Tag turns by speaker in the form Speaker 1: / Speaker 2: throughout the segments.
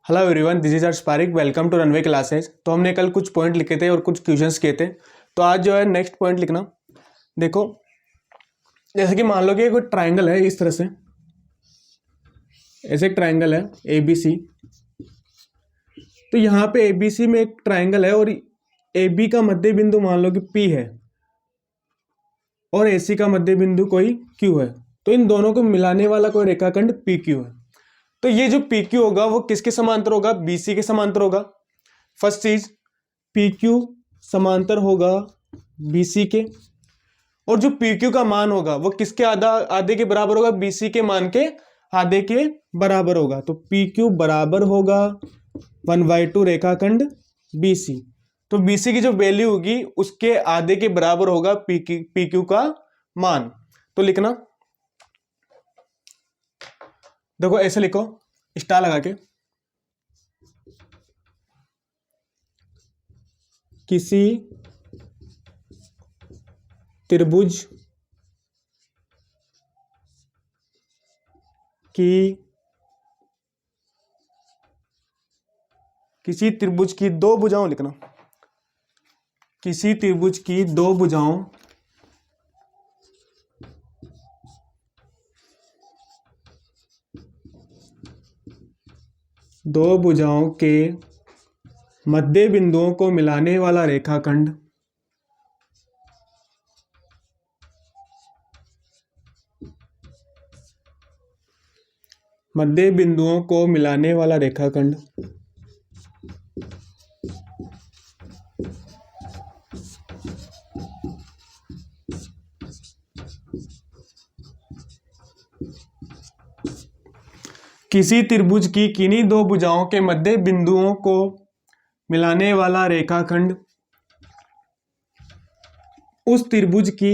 Speaker 1: Hello everyone, this is Arsh Pareek. Welcome to Runway classes. तो हमने कल कुछ पॉइंट लिखे थे और कुछ क्वेश्चंस किए थे। तो आज जो है नेक्स्ट पॉइंट लिखना। देखो, जैसे कि मान लो कि कोई ट्राइंगल है इस तरह से, ऐसे एक ट्राइंगल है ए बी सी। तो यहाँ पे ए बी सी में एक ट्राइंगल है और ए बी का मध्य बिंदु मान लो कि पी है और ए सी का मध्य बिंदु कोई क्यू है। तो इन दोनों को मिलाने वाला कोई रेखाखंड पी क्यू है। तो ये जो पी क्यू होगा वो किसके समांतर होगा? बीसी के समांतर होगा। फर्स्ट चीज, पी क्यू समांतर होगा बीसी के, और जो पी क्यू का मान होगा वो किसके आधे के बराबर होगा? बीसी के मान के आधे के बराबर होगा। तो पी क्यू बराबर होगा 1/2 रेखाखंड बीसी। तो बीसी की जो वैल्यू होगी उसके आधे के बराबर होगा पी क्यू का मान। तो लिखना, देखो ऐसे लिखो स्टार लगा के, किसी त्रिभुज की दो भुजाओं लिखना। किसी त्रिभुज की दो भुजाओं के मध्य बिंदुओं को मिलाने वाला रेखाखंड किसी त्रिभुज की किन्हीं दो भुजाओं के मध्य बिंदुओं को मिलाने वाला रेखाखंड उस त्रिभुज की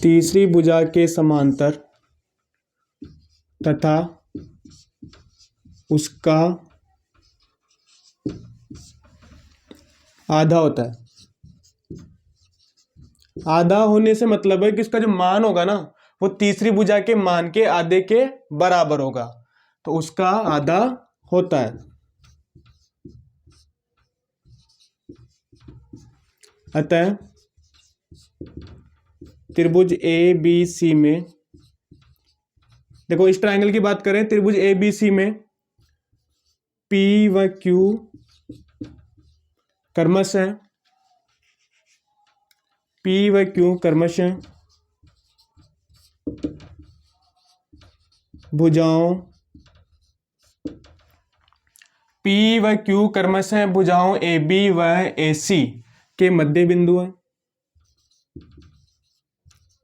Speaker 1: तीसरी भुजा के समांतर तथा उसका आधा होता है। आधा होने से मतलब है कि उसका जो मान होगा ना वो तीसरी भुजा के मान के आधे के बराबर होगा, तो उसका आधा होता है। अतः त्रिभुज ए बी सी में, देखो इस ट्रायंगल की बात करें, त्रिभुज ए बी सी में पी व क्यू कर्मशः भुजाओं ए बी व ए सी के मध्य बिंदु है।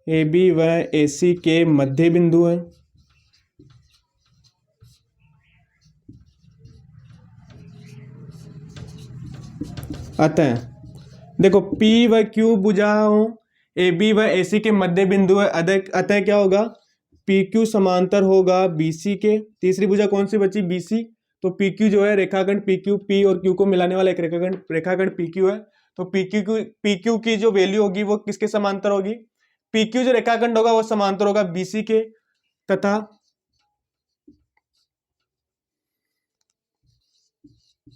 Speaker 1: ए बी व ए सी के मध्य बिंदु है। अतः देखो P व Q भुजाओं ए बी व ए सी के मध्य बिंदु है। अतः क्या होगा? पी क्यू समांतर होगा बीसी के। तीसरी भुजा कौन सी बची? बीसी। तो पी क्यू जो है रेखाखंड पी क्यू, पी और क्यू को मिलाने वाला एक रेखाखंड पी क्यू है। तो पी क्यू की जो वैल्यू होगी वो किसके समांतर होगी? पी क्यू जो रेखाखंड होगा वो समांतर होगा बीसी के, तथा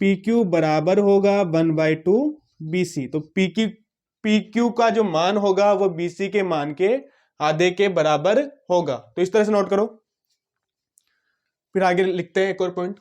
Speaker 1: पी क्यू बराबर होगा 1/2 बीसी। तो पी क्यू का जो मान होगा वो बीसी के मान के आधे के बराबर होगा। तो इस तरह से नोट करो। फिर आगे लिखते हैं एक और पॉइंट।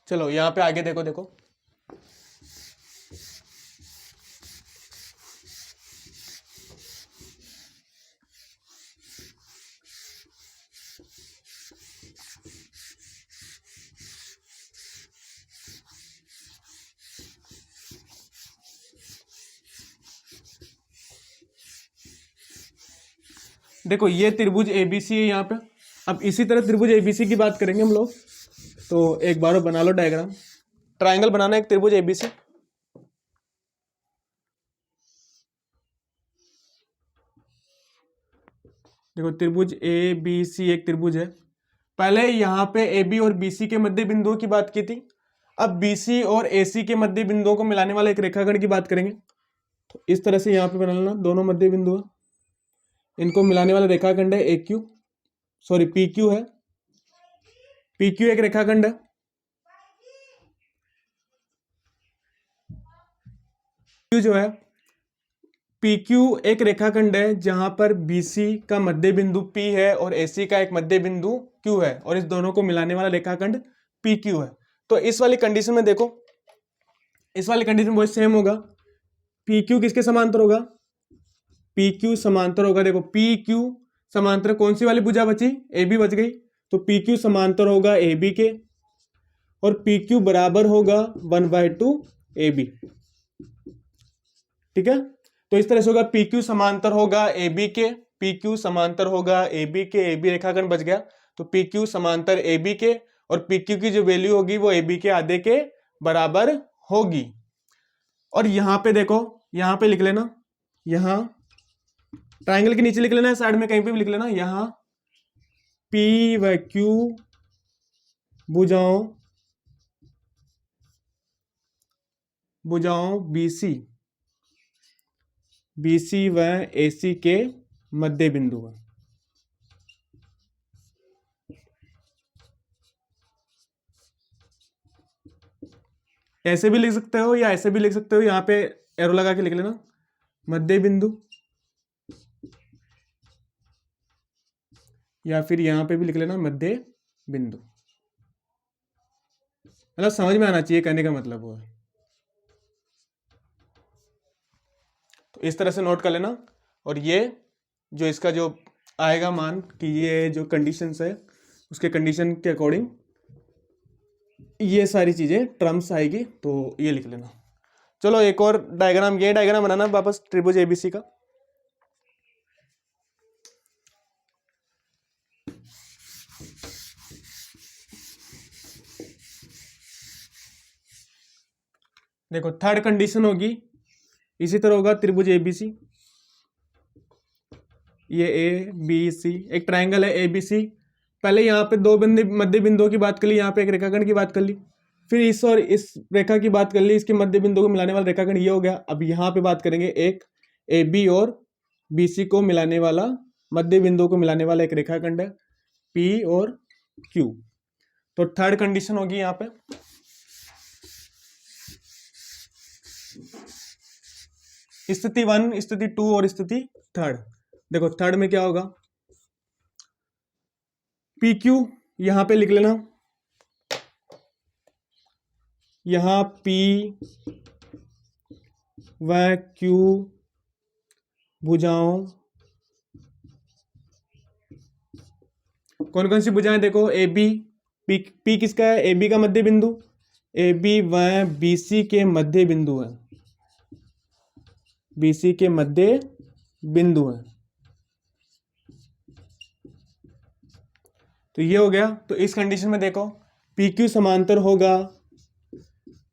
Speaker 1: चलो यहां पे आगे देखो। देखो ये त्रिभुज एबीसी है यहाँ पे। अब इसी तरह त्रिभुज एबीसी की बात करेंगे हम लोग। तो एक बार बना लो डायग्राम। ट्रायंगल बनाना है एक त्रिभुज एबीसी। देखो त्रिभुज ए बी सी एक त्रिभुज है। पहले यहाँ पे ए बी और बी सी के मध्य बिंदुओं की बात की थी। अब बी सी और ए सी के मध्य बिंदुओं को मिलाने वाले एक रेखाखंड की बात करेंगे। तो इस तरह से यहाँ पे बना लेना, दोनों मध्य बिंदु है, इनको मिलाने वाला रेखाखंड है ए क्यू, सॉरी पी क्यू है। पी क्यू एक रेखाखंड है। क्यू जो है पी क्यू एक रेखाखंड है जहां पर BC का मध्य बिंदु P है और AC का एक मध्य बिंदु Q है, और इस दोनों को मिलाने वाला रेखाखंड PQ है। तो इस वाली कंडीशन में देखो, इस वाली कंडीशन बहुत सेम होगा। PQ किसके समांतर होगा? PQ समांतर होगा, देखो PQ समांतर कौन सी वाली भुजा बची? AB बच गई। तो PQ समांतर होगा AB के, और PQ बराबर होगा 1/2 AB। ठीक है, तो इस तरह से होगा PQ समांतर होगा AB के, PQ समांतर होगा AB के, AB रेखाखंड बच गया। तो PQ समांतर AB के, और PQ की जो वैल्यू होगी वो AB के आधे के बराबर होगी। और यहां पे देखो, यहां पे लिख लेना, यहां ट्रायंगल के नीचे लिख लेना, साइड में कहीं पे भी लिख लेना, यहां P व Q भुजाओं BC व AC के मध्य बिंदु है। ऐसे भी लिख सकते हो या ऐसे भी लिख सकते हो, यहां पे एरो लगा के लिख लेना मध्य बिंदु, या फिर यहां पे भी लिख लेना मध्य बिंदु। मतलब समझ में आना चाहिए, कहने का मतलब वो है। तो इस तरह से नोट कर लेना। और ये जो इसका जो आएगा मान कि ये जो कंडीशंस है उसके कंडीशन के अकॉर्डिंग ये सारी चीजें टर्म्स आएगी, तो ये लिख लेना। चलो एक और डायग्राम, ये डायग्राम बनाना वापस त्रिभुज एबीसी का। देखो थर्ड कंडीशन होगी इसी तरह होगा त्रिभुज एबीसी। ये ए बी सी एक ट्रायंगल है एबीसी। पहले यहाँ पे दो मध्य बिंदुओं की बात कर ली, यहाँ पे एक रेखाखंड की बात कर ली, फिर इस और इस रेखा की बात कर ली, इसके मध्य बिंदु को मिलाने वाला रेखाखंड ये हो गया। अब यहाँ पे बात करेंगे एक ए बी और बी सी को मिलाने वाला, मध्य बिंदु को मिलाने वाला एक रेखाखंड है पी और क्यू। तो थर्ड कंडीशन होगी यहाँ पे, स्थिति 1, स्थिति 2 और स्थिति थर्ड। देखो थर्ड में क्या होगा, पी क्यू यहां पे लिख लेना, यहां P व Q भुजाओं, कौन कौन सी भुजाएं? देखो ए बी, P किसका है? ए बी का मध्य बिंदु, ए बी व BC के मध्य बिंदु है, BC के मध्य बिंदु है। तो ये हो गया। तो इस कंडीशन में देखो PQ समांतर होगा,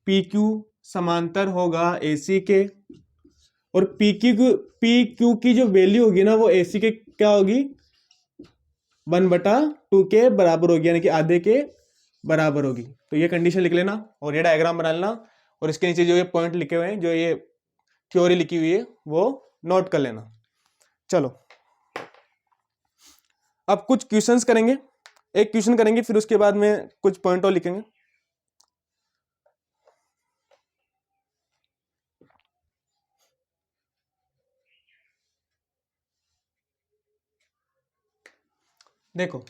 Speaker 1: PQ समांतर होगा AC के, और PQ की जो वैल्यू होगी ना वो AC के क्या होगी? 1/2 के बराबर होगी, यानी कि आधे के बराबर होगी। तो ये कंडीशन लिख लेना और ये डायग्राम बना लेना, और इसके नीचे जो ये पॉइंट लिखे हुए हैं, जो ये थ्योरी लिखी हुई है वो नोट कर लेना। चलो अब कुछ क्वेश्चंस करेंगे, एक क्वेश्चन करेंगे फिर उसके बाद में कुछ पॉइंट और लिखेंगे। देखो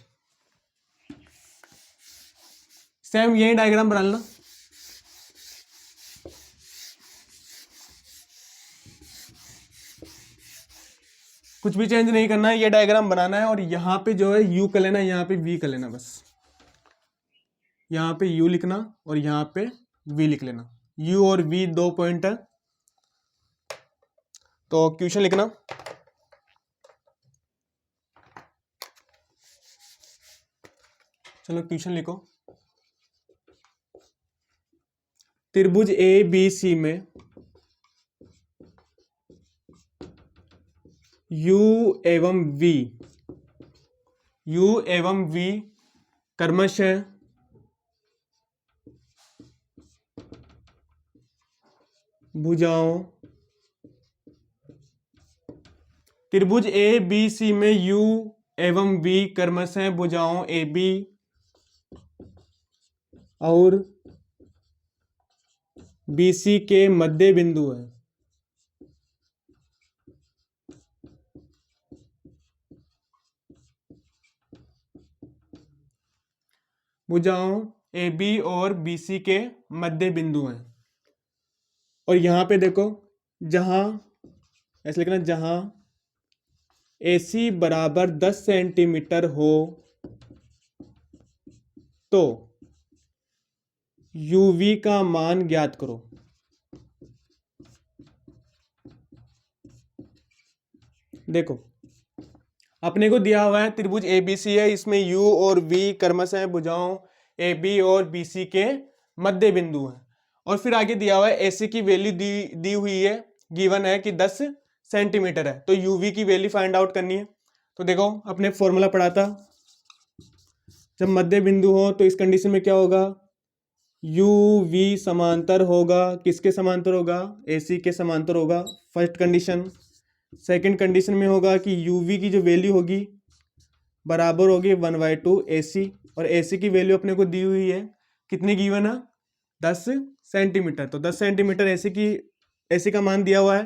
Speaker 1: सेम यही डायग्राम बना लेना, कुछ भी चेंज नहीं करना है, ये डायग्राम बनाना है। और यहाँ पे जो है U कर लेना, यहाँ पे V कर लेना, बस यहाँ पे U लिखना और यहाँ पे V लिख लेना। U और V दो पॉइंट है। तो क्वेश्चन लिखना, चलो क्वेश्चन लिखो। त्रिभुज ए बी सी में यू एवं वी क्रमशः भुजाओं। त्रिभुज ए बी सी में यू एवं वी क्रमशः भुजाओं ए बी और बी सी के मध्य बिंदु है। भुजाओं ए बी और बी सी के मध्य बिंदु हैं। और यहां पे देखो, जहां ऐसे लिखना, जहां AC बराबर 10 सेंटीमीटर हो तो UV का मान ज्ञात करो। देखो, अपने को दिया हुआ है त्रिभुज ABC है, इसमें U और V क्रमशः भुजाओं AB और BC के मध्य बिंदु है। और फिर आगे दिया हुआ है AC की वैल्यू दी हुई है, गिवन है कि 10 सेंटीमीटर है, तो UV की वैल्यू फाइंड आउट करनी है। तो देखो, अपने फॉर्मूला पढ़ा था, जब मध्य बिंदु हो तो इस कंडीशन में क्या होगा, UV समांतर होगा, किसके समांतर होगा, AC के समांतर होगा, फर्स्ट कंडीशन। सेकंड कंडीशन में होगा कि UV की जो वैल्यू होगी बराबर होगी 1/2 AC, और AC की वैल्यू अपने को दी हुई है, कितनी गिवन है, 10 सेंटीमीटर। तो 10 सेंटीमीटर AC का मान दिया हुआ है,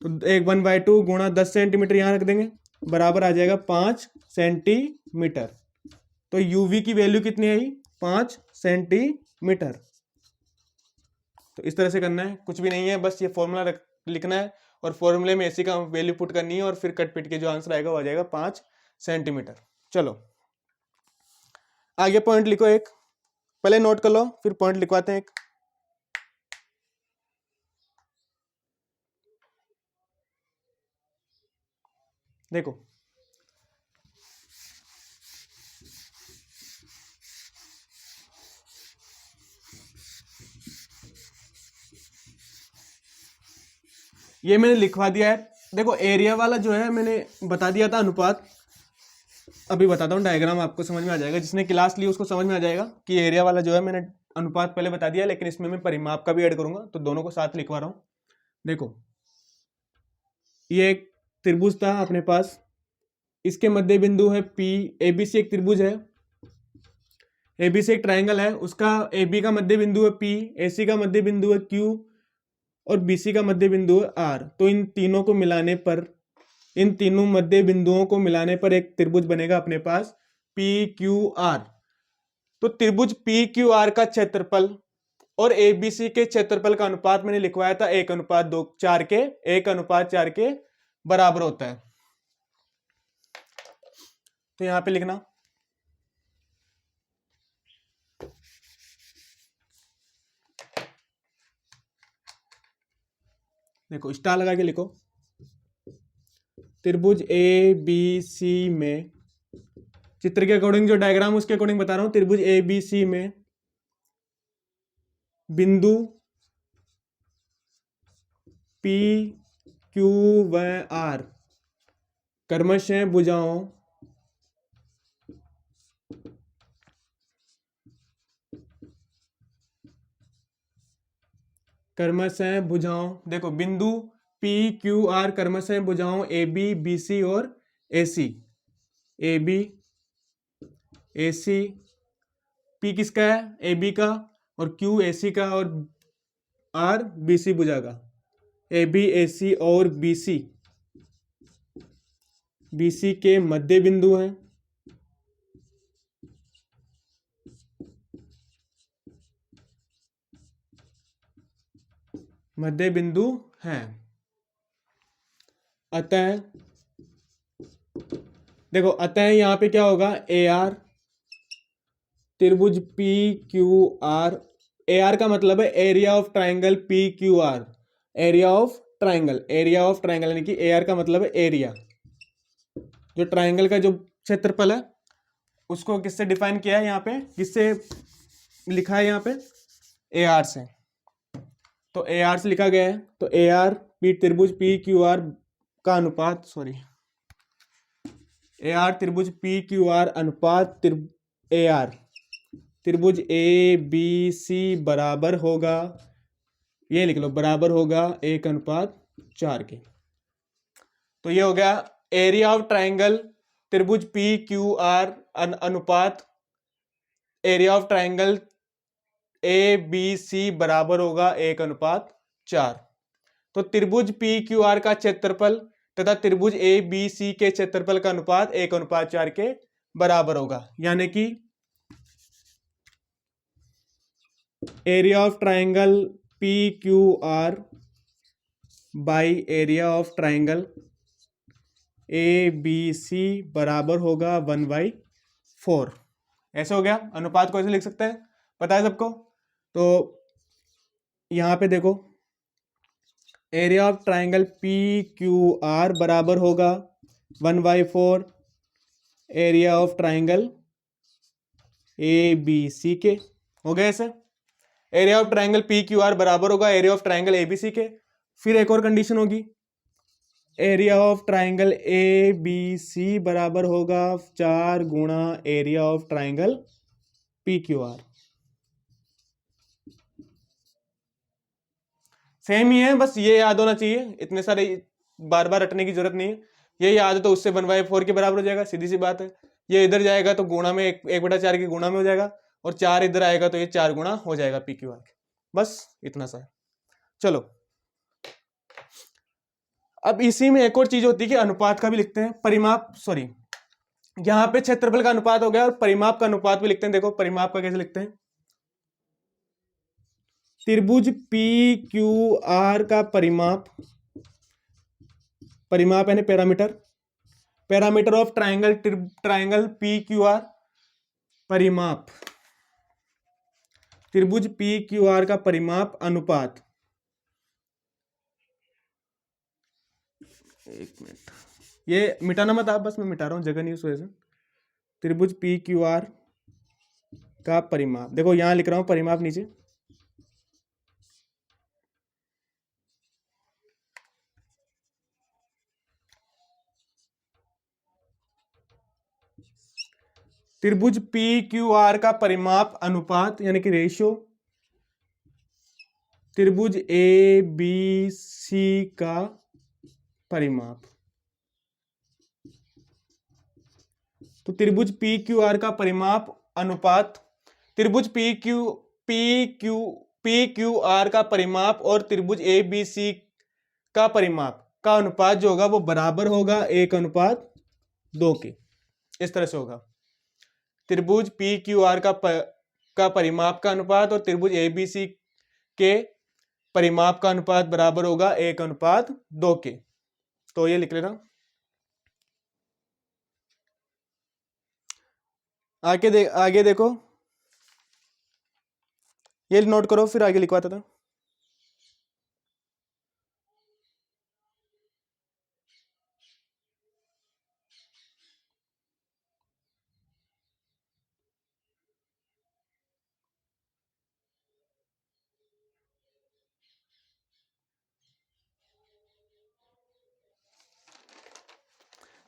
Speaker 1: तो एक 1/2 गुणा 10 सेंटीमीटर यहाँ रख देंगे, बराबर आ जाएगा 5 सेंटीमीटर। तो UV की वैल्यू कितनी आई, 5 सेंटीमीटर। तो इस तरह से करना है, कुछ भी नहीं है, बस ये फॉर्मूला लिखना है और फॉर्मूले में AC का वैल्यू पुट करनी है, और फिर कट पिट के जो आंसर आएगा वो आ जाएगा 5 सेंटीमीटर। चलो आगे पॉइंट लिखो, एक पहले नोट कर लो, फिर पॉइंट लिखवाते हैं एक। देखो, ये मैंने लिखवा दिया है। देखो, एरिया वाला जो है मैंने बता दिया था अनुपात, अभी बताता हूँ, डायग्राम आपको समझ में आ जाएगा, जिसने क्लास ली उसको समझ में आ जाएगा कि एरिया वाला जो है मैंने अनुपात पहले बता दिया, लेकिन इसमें मैं परिमाप का भी ऐड करूंगा, तो दोनों को साथ लिखवा रहा हूँ। देखो, ये एक त्रिभुज था अपने पास, इसके मध्य बिंदु है P, ABC एक त्रिभुज है, ABC एक ट्राइंगल है, उसका AB का मध्य बिंदु है P, AC का मध्य बिंदु है Q और BC का मध्य बिंदु है R। तो इन तीनों को मिलाने पर, इन तीनों मध्य बिंदुओं को मिलाने पर एक त्रिभुज बनेगा अपने पास PQR। तो त्रिभुज PQR का क्षेत्रफल और ABC के क्षेत्रफल का अनुपात मैंने लिखवाया था 1:4 के 1:4 के बराबर होता है। तो यहां पे लिखना, देखो स्टार लगा के लिखो, त्रिभुज ABC में, चित्र के अकॉर्डिंग जो डायग्राम उसके अकॉर्डिंग बता रहा हूं, त्रिभुज ABC में बिंदु P, Q व R क्रमशः भुजाओं देखो, बिंदु PQR क्रमशः भुजाओं AB, BC और AC। AB, AC, P किसका है, AB का, और Q AC का, और R BC भुजा का। AB, AC और BC के मध्य बिंदु हैं। मध्य बिंदु हैं। अतः देखो, अतः यहां पे क्या होगा, AR त्रिभुज PQR, AR का मतलब है area of triangle PQR, area of triangle यानी कि AR का मतलब है एरिया, जो ट्राइंगल का जो क्षेत्रफल है उसको किससे डिफाइन किया है यहाँ पे, किससे लिखा है यहाँ पे, ए आर से। तो ए आर से लिखा गया है, तो ए आर पी त्रिभुज पी क्यू आर का अनुपात, सॉरी, ए आर त्रिभुज पी क्यू आर अनुपात ए आर त्रिभुज ए बी सी बराबर होगा, ये लिख लो, बराबर होगा 1:4 के। तो ये हो गया एरिया ऑफ ट्राइंगल त्रिभुज पी क्यू आर अनुपात area of triangle A B C बराबर होगा 1:4। तो त्रिभुज पी क्यू आर का क्षेत्रफल तथा त्रिभुज ए बी सी के क्षेत्रफल का अनुपात 1:4 के बराबर होगा, यानी कि area of triangle P Q R by area of triangle A B C बराबर होगा 1/4। ऐसे हो गया। अनुपात को ऐसे लिख सकते हैं, पता है सबको। तो यहां पे देखो, area of triangle P Q R बराबर होगा 1/4 area of triangle A B C के। हो गया ऐसे, area of triangle P Q R बराबर होगा area of triangle A B C के। फिर एक और कंडीशन होगी, area of triangle A B C बराबर होगा 4 गुणा area of triangle P Q R. Same ही है, बस ये याद होना चाहिए, इतने सारे बार बार रटने की जरूरत नहीं है। ये याद है तो उससे 1/4 के बराबर हो जाएगा, सीधी सी बात है। ये इधर जाएगा तो गुणा में 1/4 की गुणा में हो जाएगा, और 4 इधर आएगा तो ये 4 गुणा हो जाएगा पी क्यू आर के। बस इतना सा है। चलो, अब इसी में एक और चीज होती है कि अनुपात का भी लिखते हैं, परिमाप, सॉरी, यहां पे क्षेत्रफल का अनुपात हो गया और परिमाप का अनुपात भी लिखते हैं। देखो परिमाप का कैसे लिखते हैं, त्रिभुज पी क्यू आर का परिमाप, परिमाप यानी parameter, parameter of triangle P Q are, परिमाप त्रिभुज पी क्यू आर का परिमाप अनुपात, एक मिनट, ये मिटाना मत आप, बस मैं मिटा रहा हूं, जगह नहीं उस वजह से। त्रिभुज पी क्यू आर का परिमाप, देखो यहां लिख रहा हूं परिमाप नीचे, त्रिभुज पी क्यू आर का परिमाप अनुपात यानी कि रेशियो त्रिभुज ए बी सी का परिमाप। तो त्रिभुज पी क्यू आर का परिमाप अनुपात त्रिभुज पी क्यू आर का परिमाप और त्रिभुज ए बी सी का परिमाप का अनुपात जो होगा वो बराबर होगा 1:2 के। इस तरह से होगा, त्रिभुज पी क्यू आर का परिमाप का अनुपात और त्रिभुज ए बी सी के परिमाप का अनुपात बराबर होगा 1:2 के। तो ये लिख लेना। आगे देखो, ये नोट करो, फिर आगे लिखवाता था।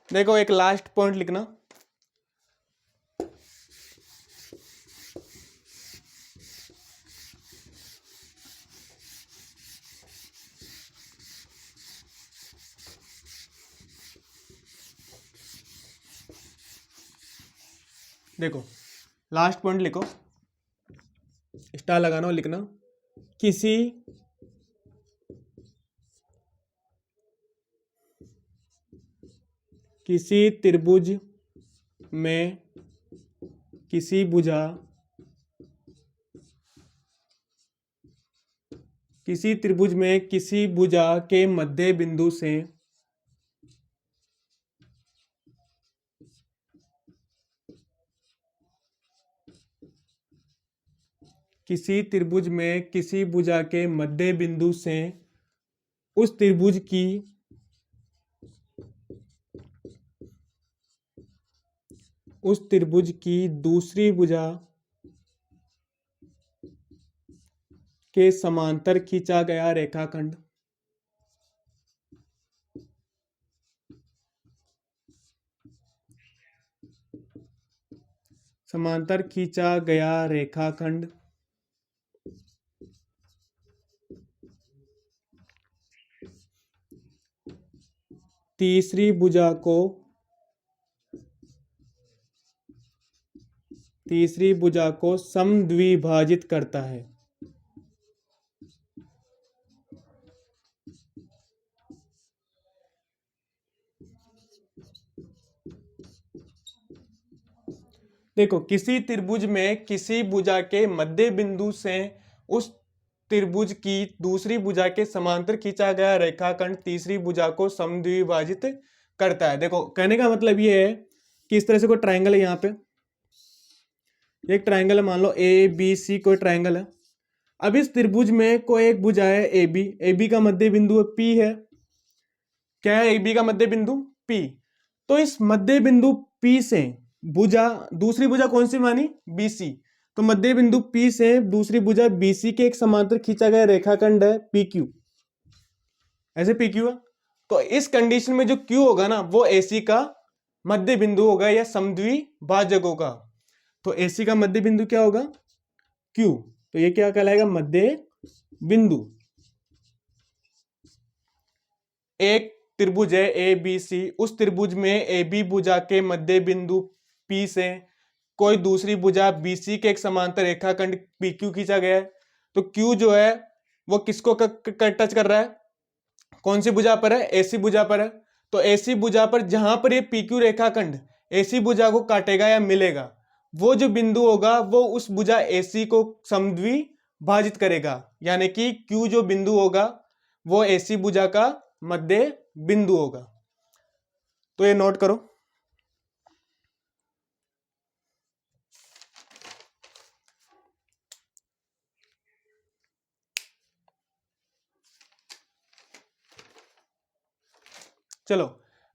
Speaker 1: देखो एक लास्ट पॉइंट लिखना, देखो लास्ट पॉइंट लिखो, स्टार लगाना और लिखना, किसी त्रिभुज में किसी भुजा के मध्य बिंदु से किसी त्रिभुज में किसी भुजा के मध्य बिंदु से उस त्रिभुज उस त्रिभुज की दूसरी भुजा के समांतर खींचा गया रेखाखंड समांतर खींचा गया रेखाखंड तीसरी भुजा को समद्विभाजित करता है। देखो, किसी त्रिभुज में किसी भुजा के मध्य बिंदु से उस त्रिभुज की दूसरी भुजा के समांतर खींचा गया रेखाखंड तीसरी भुजा को समद्विभाजित करता है। देखो, कहने का मतलब ये है कि इस तरह से कोई ट्रायंगल है, यहाँ पे एक ट्रायंगल है, मान लो ए बी सी कोई ट्रायंगल है। अब इस त्रिभुज में कोई एक भुजा है ए बी का मध्य बिंदु पी है। क्या है ए बी का मध्य बिंदु पी। तो इस मध्य बिंदु पी से भुजा, दूसरी भुजा कौन सी मानी, बीसी। तो मध्य बिंदु पी से दूसरी भुजा बीसी के एक समांतर खींचा गया रेखाखंड है पी क्यू। ऐसे पी क्यू है। तो इस कंडीशन में जो क्यू होगा ना, वो एसी का मध्य बिंदु होगा या समद्विभाजक होगा। तो एसी का मध्य बिंदु क्या होगा, क्यू। तो ये क्या कहलाएगा, मध्य बिंदु। एक त्रिभुज है ए बी सी, उस त्रिभुज में ए बी भुजा के मध्य बिंदु पी से कोई दूसरी भुजा बीसी के एक समांतर रेखाखंड पी क्यू खींचा गया है। तो क्यू जो है वो किसको टच कर रहा है, कौन सी भुजा पर है, एसी भुजा पर है। तो एसी भुजा पर जहां पर ये पी क्यू रेखाखंड एसी भुजा को काटेगा या मिलेगा, वो जो बिंदु होगा वो उस भुजा एसी को समद्विभाजित करेगा। यानी कि क्यू जो बिंदु होगा वो एसी भुजा का मध्य बिंदु होगा। तो ये नोट करो। चलो,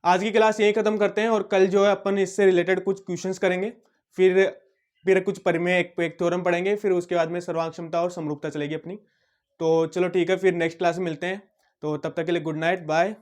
Speaker 1: आज की क्लास यही खत्म करते हैं और कल जो है अपन इससे रिलेटेड कुछ क्वेश्चंस करेंगे, फिर कुछ परिमेय एक थ्योरम पढ़ेंगे, फिर उसके बाद में सर्वांग क्षमता और समरूपता चलेगी अपनी। तो चलो ठीक है, फिर नेक्स्ट क्लास में मिलते हैं। तो तब तक के लिए गुड नाइट, बाय।